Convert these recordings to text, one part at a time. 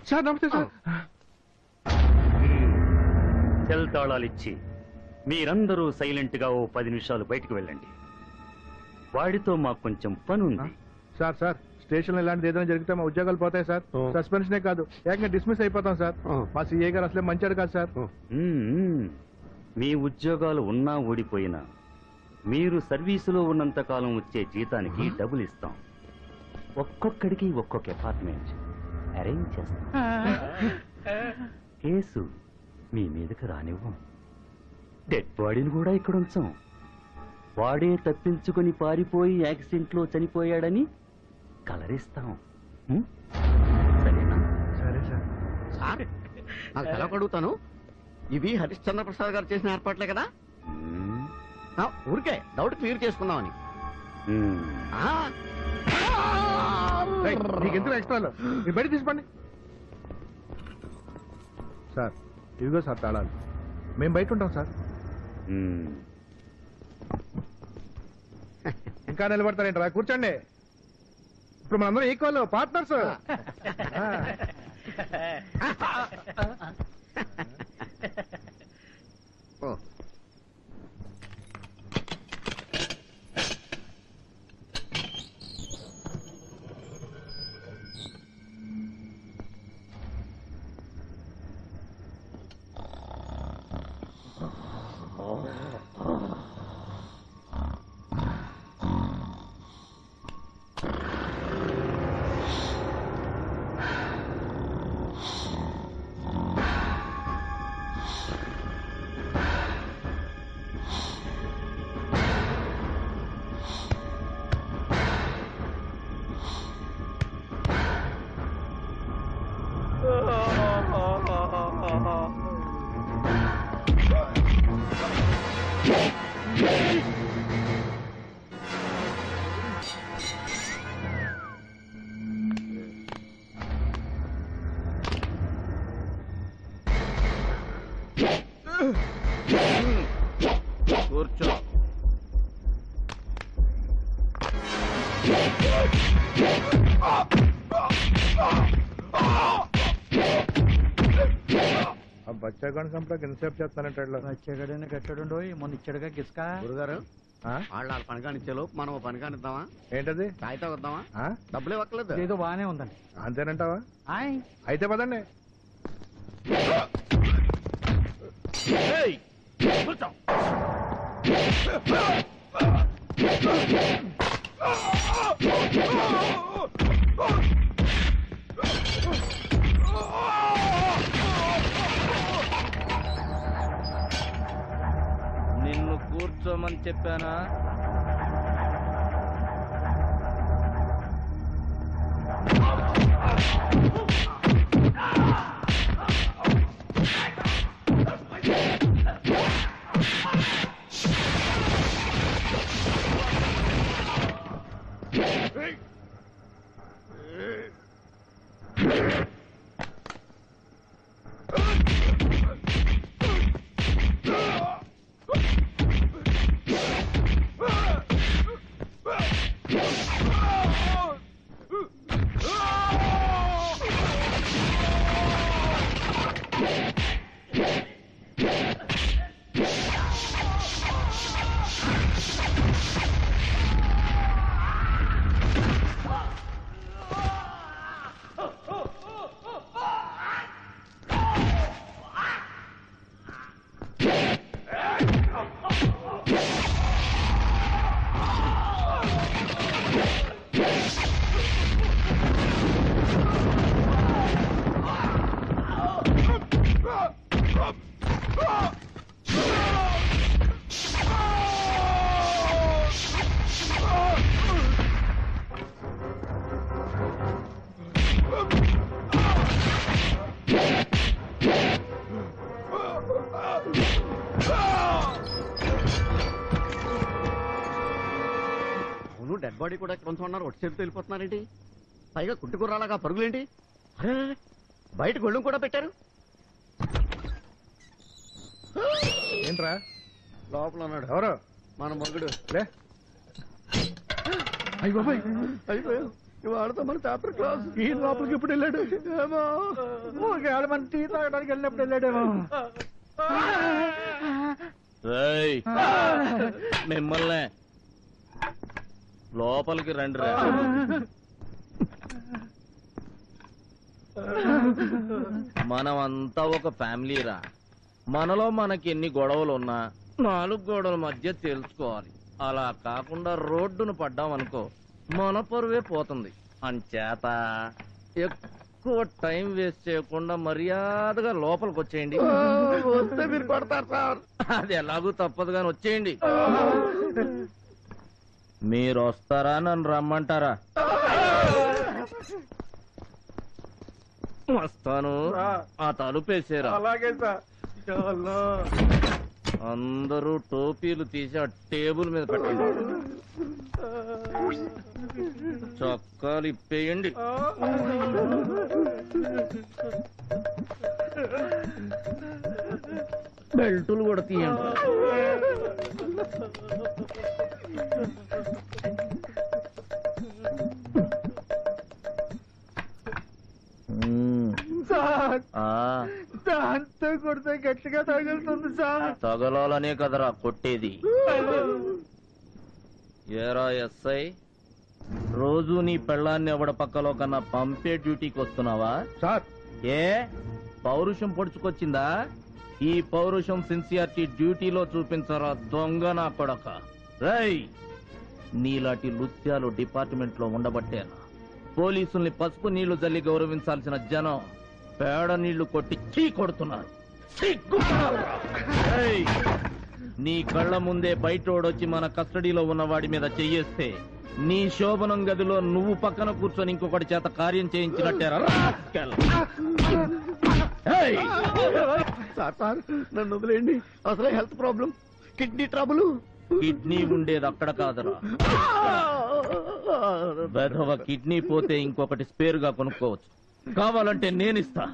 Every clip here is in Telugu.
సార్ నమస్తే సార్. సెల్ తాళాలిచ్చి మీరందరూ సైలెంట్ గా ఓ 10 నిమిషాలు బయటకు వెళ్ళండి. వాడితో మాకు కొంచెం పని ఉంది. సార్ సార్ స్టేషన్ లో ఇలాంటిది ఏదైనా జరిగితే మా ఉద్యోగాలు పోతాయి సార్. సస్పెన్షనే కాదు ఏకంగా డిస్మిస్ అయిపోతాం సార్. మా సీఏ గారు అసలే మంచాడు కాదు సార్. మీ ఉద్యోగాలు ఉన్నా ఊడిపోయినా మీరు సర్వీసులో ఉన్నంత కాలం వచ్చే జీతానికి డబ్బులు ఇస్తాం. ఒక్కొక్కడికి ఒక్కొక్క అపార్ట్మెంట్ అరేంజ్ చేస్తాం. కేసు మీ మీదకి రానివ్వం. డెడ్ బాడీని కూడా ఇక్కడ ఉంచాం. వాడే తప్పించుకొని పారిపోయి యాక్సిడెంట్ లో చనిపోయాడని కలరిస్తాం. సరేనా? సరే సార్. సార్ నాకు ఎలా అడుగుతాను, ఇవి హరిశ్చంద్ర ప్రసాద్ గారు చేసిన ఏర్పాట్లే కదా? ఊరికే డౌట్ క్లియర్ చేసుకుందామని. నీకు ఎందుకు ఎక్స్ట్రాలు? మీరు బయట తీసుకోండి సార్. ఇదిగో సార్ తాళాలు. మేము బయట ఉంటాం సార్. ఇంకా నిలబడతారేంట్రా? కూర్చోండి. ఇప్పుడు మనందరం ఈక్వల్ పార్ట్నర్స్. కూర్చో. బచ్చాగాని సంపడానికి ఎంతసేపు చేస్తానంటాడు? బచ్చాగాడని కట్టాడు మొన్న ఇచ్చాడుగా గిస్కా. గురుగారు వాళ్ళ పని కానిచ్చేలో మనం పని కానిద్దామా? ఏంటది? కాగితం వద్దామా? డబ్బులు ఇవ్వట్లేదు. ఏదో బానే ఉందండి. అంతేనంటావా? అయితే పదండి. నిన్ను కూర్చోమని చెప్పానా? డెడ్ బాడీ కూడా ఇక్కడ ఉంచుకున్నారు. ఒట్టి చేతితో వెళ్ళిపోతున్నారేంటి? పైగా కుట్టుకురాలాగా పరుగులేంటి? బయట గొళ్ళం కూడా పెట్టారు. ఏంట్రా లోపల ఉన్నాడు ఎవరు మన మగుడు. లే అయ్యి బాబాయ్ అయిపోయావు ఇవాళతో మన చాప్టర్ క్లాస్. ఈ లోపలికి ఎప్పుడు వెళ్ళాడు ఏమో ఊరికే మన టీ తాగడానికి వెళ్ళినప్పుడు వెళ్ళాడేమో. మిమ్మల్ని లోపలికి రండి రా. మనం అంతా ఒక ఫ్యామిలీరా. మనలో మనకి ఎన్ని గొడవలు ఉన్నా 4 గోడల మధ్య తెలుసుకోవాలి. అలా కాకుండా రోడ్డును పడ్డాం అనుకో మన పరువే పోతుంది. అంచేత ఎక్కువ టైం వేస్ట్ చేయకుండా మర్యాదగా లోపలికి వచ్చేయండి. వస్తే మీరు కొడతారు సార్. అది ఎలాగూ తప్పదు కానీ వచ్చేయండి. మీరు వస్తారా నన్ను రమ్మంటారా? వస్తాను. ఆ తలుపేసారా? అలాగే సార్. అందరూ టోపీలు తీసి ఆ టేబుల్ మీద పెట్టండి. చొక్కాలు ఇప్పేయండి. బెల్టులు కూడా తీయండి. సార్ ఆ దాంతో కొడితే గట్టిగా తగులుతుంది సార్. తగలాలనే కదరా కొట్టేది. ఏరా ఎస్ఐ, రోజు నీ పెళ్ళాన్ని ఎవడ పక్కలో కన్నా పంపే డ్యూటీకి వస్తున్నావా? సార్ ఏ పౌరుషం పొడుచుకొచ్చిందా? ఈ పౌరుషం సిన్సియారిటీ డ్యూటీలో చూపించరా దొంగ నా కొడక. రై, నీలాంటి లుత్యాలు డిపార్ట్మెంట్ లో ఉండబట్టేనా పోలీసుల్ని పసుపు నీళ్లు జల్లి గౌరవించాల్సిన జనం పేడ నీళ్లు కొట్టి చీ కొడుతున్నారు. సిగ్గుపడాలిరా. రేయ్, నీ కళ్ళ ముందే బయటోడొచ్చి మన కస్టడీలో ఉన్న వాడి మీద చెయ్యేస్తే నీ శోభనం గదిలో నువ్వు పక్కన కూర్చొని ఇంకొకటి చేత కార్యం చేయించినట్టేరా. సార్ సార్ నన్ను వదిలేయండి. అసలే health problem, kidney trouble. Kidney ఉండేది అక్కడ కాదురా. వెధవ కిడ్నీ పోతే ఇంకొకటి స్పేర్ గా కొనుక్కోవచ్చు. కావాలంటే నేనిస్తా.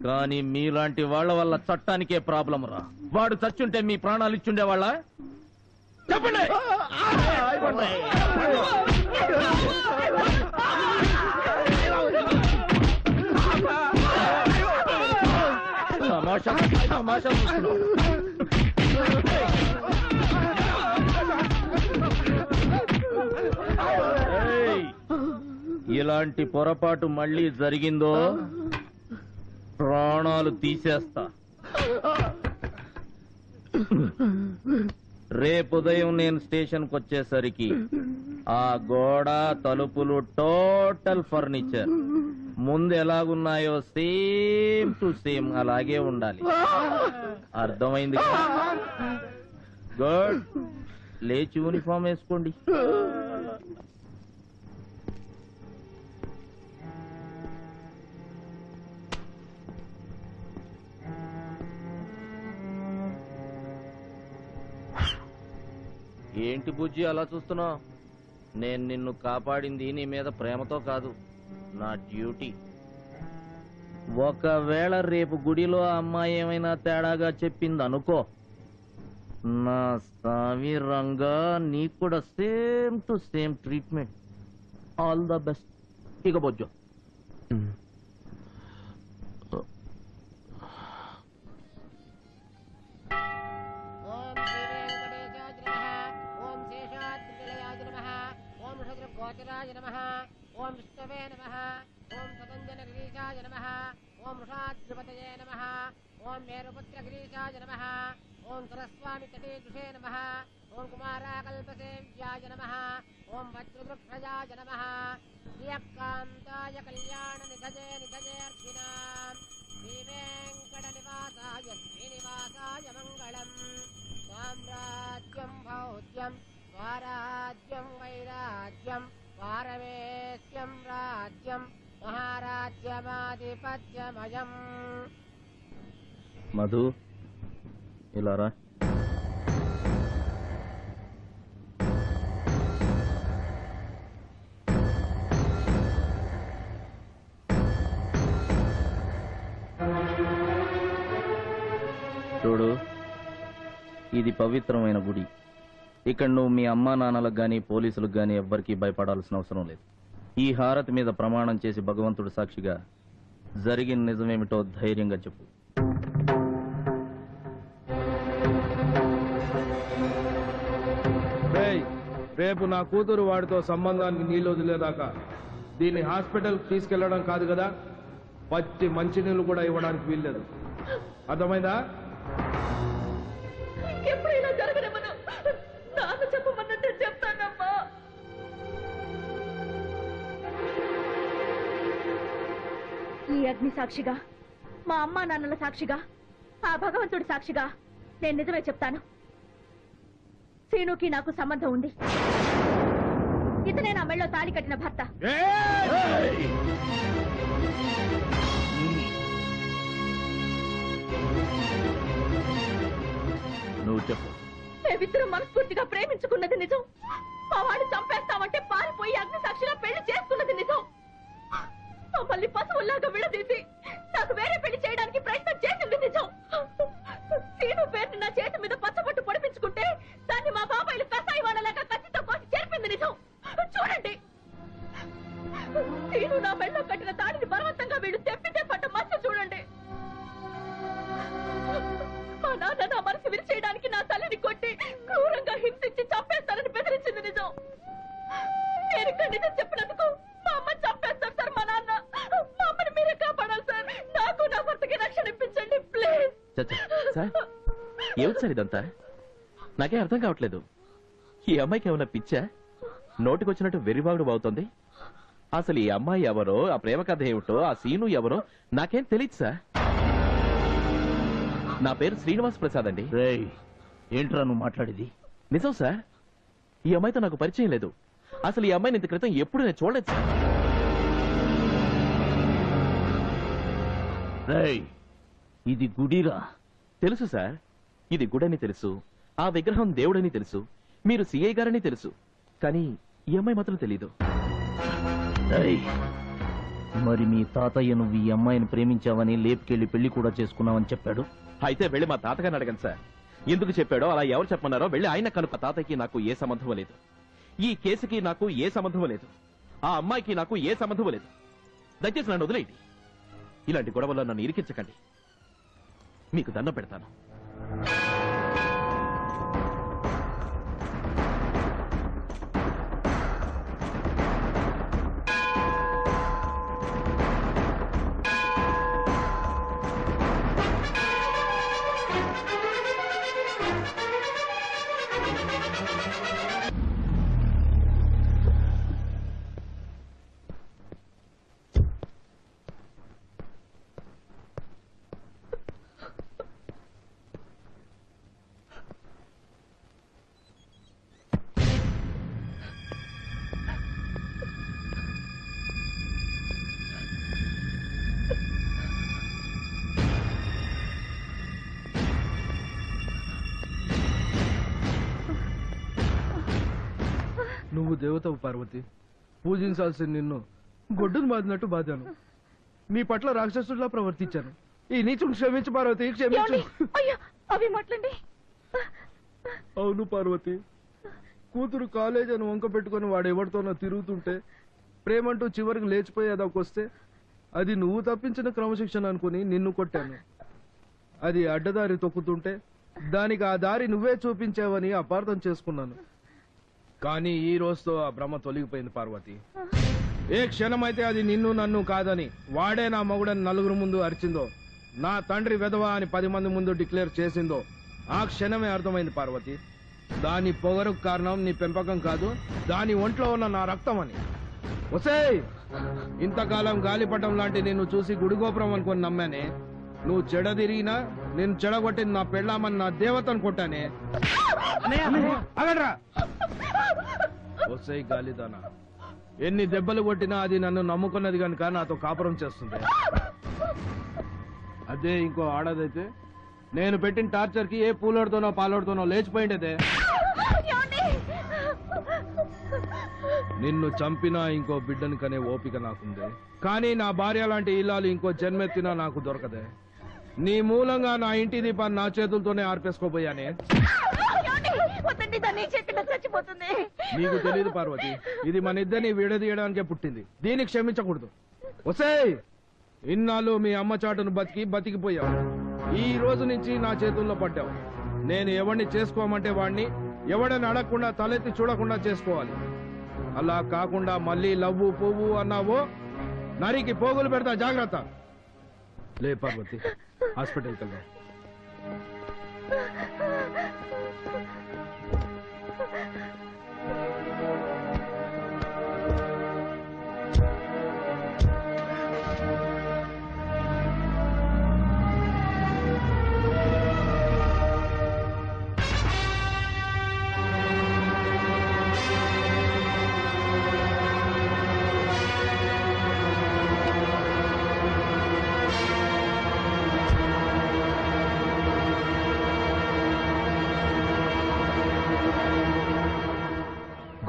కానీ మీలాంటి వాళ్ళ వల్ల చట్టానికే ప్రాబ్లం రా. వాడు చచ్చుంటే మీ ప్రాణాలు ఇచ్చుండేవాళ్ళ? చెప్పండి. తమాషా తమాషా చూస్తున్నావు. ఏయ్, ఇలాంటి పొరపాటు మళ్ళీ జరిగిందో ప్రాణాలు తీసేస్తా. రేపు ఉదయం నేను స్టేషన్కి వచ్చేసరికి ఆ గోడ తలుపులు టోటల్ ఫర్నిచర్ ముందు ఎలాగున్నాయో సేమ్ టు సేమ్ అలాగే ఉండాలి. అర్థమైంది? గుడ్. లేచి యూనిఫామ్ వేసుకోండి. ఏంటి బుజ్జి అలా చూస్తున్నావు? నేను నిన్ను కాపాడింది నీ మీద ప్రేమతో కాదు, నా డ్యూటీ. ఒకవేళ రేపు గుడిలో ఆ అమ్మాయి ఏమైనా తేడాగా చెప్పింది అనుకో, నా స్వామి రంగా నీకు కూడా same to same treatment. All the best. ఇక బొజ్జో. గోచరాయ నమః. ఓం విష్ణవే నమః. ఓం సతంజన గిరీశాయ నమః. ఓం వృషాద్రిపతయే నమః. ఓం మేరుపుత్ర గిరీశాయ నమః. ఓం సరస్వామి తటీకృషే నమః. ఓం కుమారాకల్పసేవ్యాయ నమః. ఓం వజ్రవృక్షయాయ నమః. శ్రియకాంతాయ కళ్యాణ నిధజే నిధజేర్చినాం. శ్రీవేంకట నివాసాయ శ్రీనివాసాయ మంగళం. సామ్రాజ్యం భౌత్యం స్వరాజ్యం వైరాజ్యం పారమేశ్యం రాజ్యం మహారాజ్యమాధిపత్యమయం. మధు, ఇలా రా. చూడు, ఇది పవిత్రమైన గుడి. ఇక్కడ నువ్వు మీ అమ్మా నాన్నలకు గాని పోలీసులకు గాని ఎవ్వరికీ భయపడాల్సిన అవసరం లేదు. ఈ హారతి మీద ప్రమాణం చేసి భగవంతుడు సాక్షిగా జరిగిన నిజమేమిటో ధైర్యంగా చెప్పు. రేపు నా కూతురు వాడితో సంబంధానికి నీళ్ళు వదిలేదాకా దీన్ని హాస్పిటల్కి తీసుకెళ్లడం కాదు కదా, పచ్చి మంచినీళ్ళు కూడా ఇవ్వడానికి వీల్లేదు. అర్థమైందా? ఎప్పుడైనా జరగనివ్వను. నాకు చెప్పమన్నట్టే చెప్తానమ్మా. ఈ అగ్ని సాక్షిగా, మా అమ్మా నాన్నల సాక్షిగా, ఆ భగవంతుడి సాక్షిగా నేను నిజమే చెప్తాను. సీనుకి నాకు సంబంధం ఉంది. ఇతనే నా మెళ్ళో తాళి కట్టిన భర్త. నువ్వు చెప్పు. మేమిద్దరం మనస్ఫూర్తిగా ప్రేమించుకున్నది నిజం. మా వాడిని చంపేస్తామంటే పారిపోయి అగ్ని సాక్షిగా పెళ్లి చేసుకున్నది నిజం. మమ్మల్ని పశువుల్లాగా విడదీసి నాకు వేరే పెళ్లి చేయడానికి ప్రయత్నం చేసింది నిజం. సీను పేరుని నా చేతి మీద పచ్చబొట్టు పొడిపించుకుంటే దాన్ని మా బాబాయిలు కసాయి వాడలేక కత్తితో కోసి చేర్పింది నిజం. చూడండి, సీను నా మెళ్ళో కట్టిన తాడిని బలవంతంగా వీళ్ళు తెప్పితే పట్ట మచ్చ చూడండి. మా నాన్న నా మనసు విరిచేయడానికి నా తల్లిని కొట్టి క్రూరంగా హింసించి చంపేస్తారని బెదిరించింది నిజం. నేను ఇక్కడ నిజం చెప్పినందుకు మా అమ్మ చంపేస్తారు సార్. మా నాన్న, మా అమ్మని మీరే కాపాడాలి సార్. నాకు నా భర్తకి రక్షణ ఇప్పించండి ప్లీజ్. సార్, ఏమిటి సార్ ఇదంతా? నాకే అర్థం కావట్లేదు. ఈ అమ్మాయికి ఏమైనా పిచ్చా? నోటికొచ్చినట్టు వెర్రిబాగుడు బాగుతుంది. అసలు ఈ అమ్మాయి ఎవరో, ఆ ప్రేమ కథ ఏమిటో, ఆ సీను ఎవరో నాకేం తెలియదు సార్. నా పేరు శ్రీనివాస్ ప్రసాద్ అండి. ఏంట్రా నువ్వు మాట్లాడేది? నిజం సార్, ఈ అమ్మాయితో నాకు పరిచయం లేదు. అసలు ఈ అమ్మాయిని ఇంత క్రితం ఎప్పుడు నేను చూడలేదు సార్. ఇది గుడిరా. తెలుసు సార్, ఇది గుడని తెలుసు, ఆ విగ్రహం దేవుడని తెలుసు, మీరు సిఐ గారని తెలుసు, కానీ ఈ అమ్మాయి మాత్రం తెలీదు. మరి మీ తాతయ్య నువ్వు ఈ అమ్మాయిని ప్రేమించావని లేపుకెళ్లి పెళ్లి కూడా చేసుకున్నావని చెప్పాడు. అయితే వెళ్ళి మా తాతగారిని అడగండి సార్. ఎందుకు చెప్పాడో, అలా ఎవరు చెప్పమన్నారో వెళ్ళి ఆయన కనుక. తాతయ్యకి నాకు ఏ సంబంధం లేదు, ఈ కేసుకి నాకు ఏ సంబంధం లేదు, ఆ అమ్మాయికి నాకు ఏ సంబంధం లేదు. దయచేసి నన్ను వదిలేయండి. ఇలాంటి గొడవల్లో నన్ను ఇరికించకండి, మీకు దండం పెడతాను. నువ్వు దేవతవు పార్వతి, పూజించాల్సిన నిన్ను గొడ్డును బాదినట్టు బాధాను. నీ పట్ల రాక్షసుడిలా ప్రవర్తించాను. ఈ నీచుని క్షమించు పార్వతి, క్షమించు. అవి మాట్లాడండి. అవును పార్వతి, కూతురు కాలేజ్ అని వంక పెట్టుకుని వాడు ఎవరితోనో తిరుగుతుంటే ప్రేమంటూ చివరికి లేచిపోయేదాకొస్తే అది నువ్వు తప్పించిన క్రమశిక్షణ అనుకుని నిన్ను కొట్టాను. అది అడ్డదారి తొక్కుతుంటే దానికి ఆ దారి నువ్వే చూపించావని అపార్థం చేసుకున్నాను. కానీ ఈ రోజుతో ఆ భ్రమ తొలగిపోయింది పార్వతి. ఏ క్షణమైతే అది నిన్ను నన్ను కాదని వాడే నా మగుడని నలుగురు ముందు అరిచిందో, నా తండ్రి వెధవా అని 10 మంది ముందు డిక్లేర్ చేసిందో, ఆ క్షణమే అర్థమైంది పార్వతి. దాని పొగరుకు కారణం నీ పెంపకం కాదు, దాని ఒంట్లో ఉన్న నా రక్తం అని. ఒసేయ్, ఇంతకాలం గాలిపటం లాంటి నిన్ను చూసి గుడిగోపురం అనుకుని నమ్మానే. నువ్వు చెడదిరిగినా నేను చెడగొట్టింది నా పెళ్ళామని నా దేవతను కొట్టానే. అగడ్రా. ఒసేయ్ గాలిదానా, ఎన్ని దెబ్బలు కొట్టినా అది నన్ను నమ్ముకున్నది కనుక నాతో కాపురం చేస్తుంది. అదే ఇంకో ఆడదైతే నేను పెట్టిన టార్చర్ కి ఏ పూలోడుతోనో పాలోడుతోనో లేచిపోయిండేదే. నిన్ను చంపినా ఇంకో బిడ్డను కనే ఓపిక నాకుంది, కానీ నా భార్య లాంటి ఇల్లాలు ఇంకో జన్మెత్తినా నాకు దొరకదే. నీ మూలంగా నా ఇంటి దీపాన్ని నా చేతులతోనే ఆర్పేసుకోబోయానే. చచ్చిపోతుంది, దాన్ని చేతిలో చచ్చిపోతుంది. నీకు తెలియదు పార్వతి, ఇది మన ఇద్దరిని విడదీయడానికే పుట్టింది. దీన్ని క్షమించకూడదు. ఒసేయ్, ఇన్నాళ్ళు మీ అమ్మ చాటును బతికిపోయావు. ఈ రోజు నుంచి నా చేతుల్లో పడ్డావు. నేను ఎవరిని చేసుకోమంటే వాడిని, ఎవడని అడగకుండా తలెత్తి చూడకుండా చేసుకోవాలి. అలా కాకుండా మళ్ళీ లవ్వు పువ్వు అన్నావో నరికి పోగులు పెడతా, జాగ్రత్త. లే పార్వతి, హాస్పిటల్కి వెళ్దాం.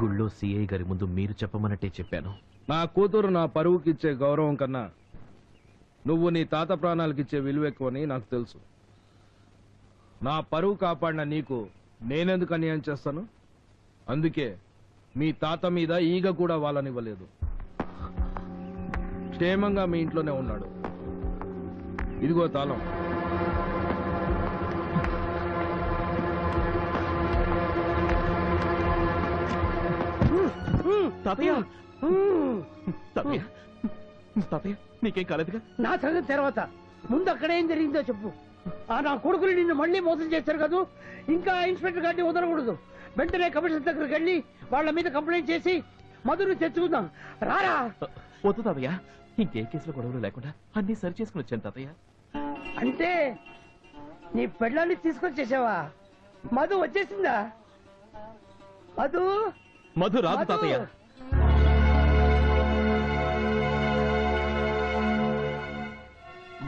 గుళ్ళో సిఐ గారి ముందు మీరు చెప్పమన్నట్టే చెప్పాను. నా కూతురు నా పరువుకిచ్చే గౌరవం కన్నా నువ్వు నీ తాత ప్రాణాలకిచ్చే విలువ ఎక్కువని నాకు తెలుసు. నా పరువు కాపాడిన నీకు నేనెందుకు అన్యాయం చేస్తాను? అందుకే మీ తాత మీద ఈగ కూడా వాళ్ళనివ్వలేదు. క్షేమంగా మీ ఇంట్లోనే ఉన్నాడు. ఇదిగో తాళం. తాతయ్య, తాతయ్య, తాతయ్య, నీకేం కాలేదుగా? నా సంగతి తర్వాత ముందు అక్కడ ఏం జరిగిందో చెప్పు. నా కొడుకులు నిన్ను మళ్ళీ మోసం చేశారు కదా, ఇంకా ఇన్స్పెక్టర్ గారిని వదలకూడదు. వెంటనే కమిషనర్ దగ్గరికి వెళ్ళి వాళ్ళ మీద కంప్లైంట్ చేసి మధును తెచ్చుకుందాం. రారా. వద్దు తాతయ్య, ఇంకే కేసులో గొడవలు లేకుండా అన్ని సరి చేసుకుని వచ్చాను తాతయ్య. అంటే నీ పెళ్ళాన్ని తీసుకొచ్చేసావా? మధు వచ్చేసిందా? మధు మధు రాదు తాతయ్య.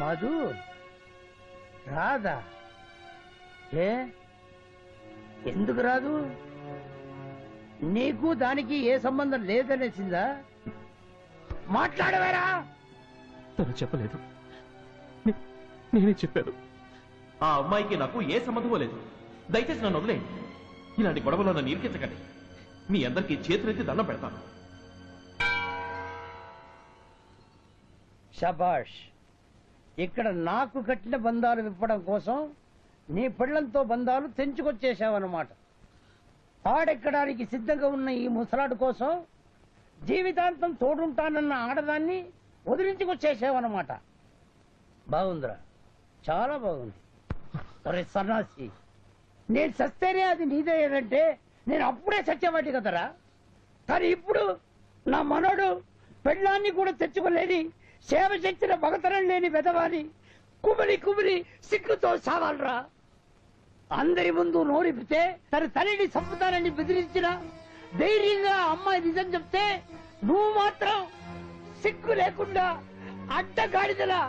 మధు రాదా? ఏ ఎందుకు రాదు? నీకు దానికి ఏ సంబంధం లేదనేసిందా? మాట్లాడవేరా? తను చెప్పలేదు, నేనే చెప్పాను. ఆ అమ్మాయికి నాకు ఏ సంబంధమూ లేదు. దయచేసి నన్ను వదిలేయండి. ఇలాంటి గొడవలో నన్ను ఇరికించకండి. మీ అందరికీ చేతులెత్తి దండం పెడతాను. శబాష్. ఇక్కడ నాకు కట్టిన బంధాలు విప్పడం కోసం నీ పిల్లలతో బంధాలు తెంచుకొచ్చేసావన్నమాట. పాడెక్కడానికి సిద్ధంగా ఉన్న ఈ ముసలాడు కోసం జీవితాంతం తోడుంటానన్న ఆడదాన్ని వదిలించుకొచ్చేసావన్నమాట. బాగుందిరా, చాలా బాగుంది. ఒరే సన్నాసి, నేను చస్తేనే అది నీదేనంటే నేను అప్పుడే చచ్చేవాటి కదరా. కానీ ఇప్పుడు నా మనోడు పెళ్ళాన్ని కూడా తెచ్చుకోలేని, సేవ చేసిన భగతరం లేని వెదవాని కుమిలి కుమిలి సిగ్గుతో సావాలరా. అందరి ముందు నోరిపితే తన తల్లిని చంపుతానని బెదిరించిన ధైర్యంగా అమ్మాయి నిజం చెప్తే నువ్వు మాత్రం సిగ్గు లేకుండా అడ్డగాడిదలా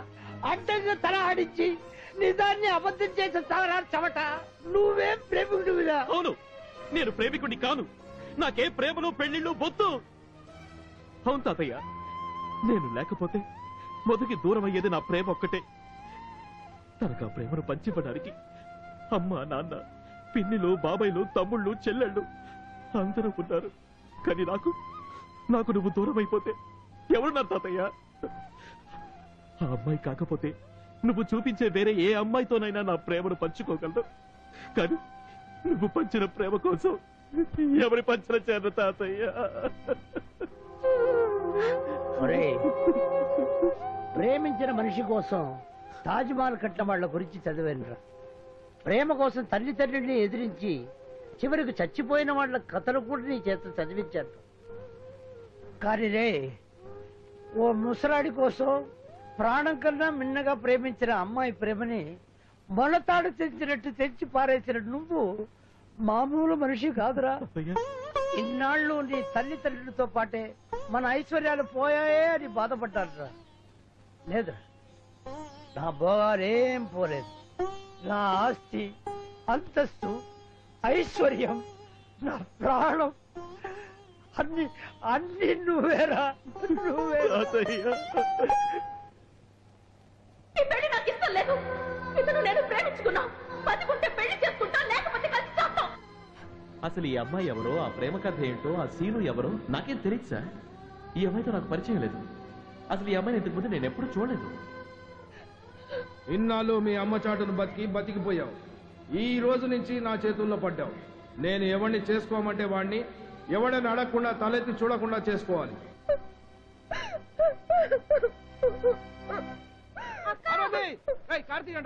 అడ్డంగా తల ఆడించి నిజాన్ని అబద్ధం చేసే సాగరా చెమట. నువ్వేం ప్రేమికుడివిరా? అవును, నేను ప్రేమికుడిని కాను. నాకే ప్రేమలు పెళ్లిళ్ళు బొత్తు. అవును తాతయ్య, నేను లేకపోతే మధుకి దూరం అయ్యేది నా ప్రేమ ఒక్కటే. తనకు ఆ ప్రేమను పంచివ్వడానికి అమ్మ, నాన్న, పిన్నిలు, బాబాయిలు, తమ్ముళ్ళు, చెల్లెళ్ళు అందరూ ఉన్నారు. కానీ నాకు నువ్వు దూరం అయిపోతే ఎవరున్నారు తాతయ్య? ఆ అమ్మాయి కాకపోతే నువ్వు చూపించే వేరే ఏ అమ్మాయితోనైనా నా ప్రేమను పంచుకోగలదు. కానీ నువ్వు పంచిన ప్రేమ కోసం ఎవరి పంచిన చేరు తాతయ్య? ప్రేమించిన మనిషి కోసం తాజ్మహల్ కట్టిన వాళ్ళ గురించి చదివానురా. ప్రేమ కోసం తల్లిదండ్రుల్ని ఎదిరించి చివరికి చచ్చిపోయిన వాళ్ళ కథలు కూడా నీ చేత చదివించాను. కానీ రే, ఓ ముసలాడి కోసం ప్రాణం కన్నా మిన్నగా ప్రేమించిన అమ్మాయి ప్రేమని మొలతాడు తెంచినట్టు తెంచి పారేసిన నువ్వు మామూలు మనిషి కాదురా. ఇన్నాళ్ళు నీ తల్లిదండ్రులతో పాటే మన ఐశ్వర్యాలు పోయాయే అని బాధపడ్డారురా. లేదు, నా భోగాలేం పోలేదు. నా ఆస్తి, అంతస్తు, ఐశ్వర్యం, నా ప్రాణం అన్ని అన్ని నువ్వేరా, నువ్వే. ఈ పెళ్లి నాకు ఇష్టం లేదు. ఇతను నేను ప్రేమించుకున్నా. బతికుంటే పెళ్లి చేసుకుంటా, లేకపోతే కలిసి చేస్తాం. అసలు ఈ అమ్మాయి ఎవరో, ఆ ప్రేమ కథ ఏంటో, ఆ సీను ఎవరో నాకేం తెలియదు సార్. ఈ అమ్మాయితో నాకు పరిచయం లేదు. అసలు ఈ అమ్మాయిని ఇంతకు ముందు నేను ఎప్పుడు చూడలేదు. ఇన్నాళ్ళు మీ అమ్మ చాటును బతికిపోయావు. ఈ రోజు నుంచి నా చేతుల్లో పడ్డావు. నేను ఎవరిని చేసుకోమంటే వాడిని, ఎవడని అడగకుండా తలెత్తి చూడకుండా చేసుకోవాలి. కార్తీక్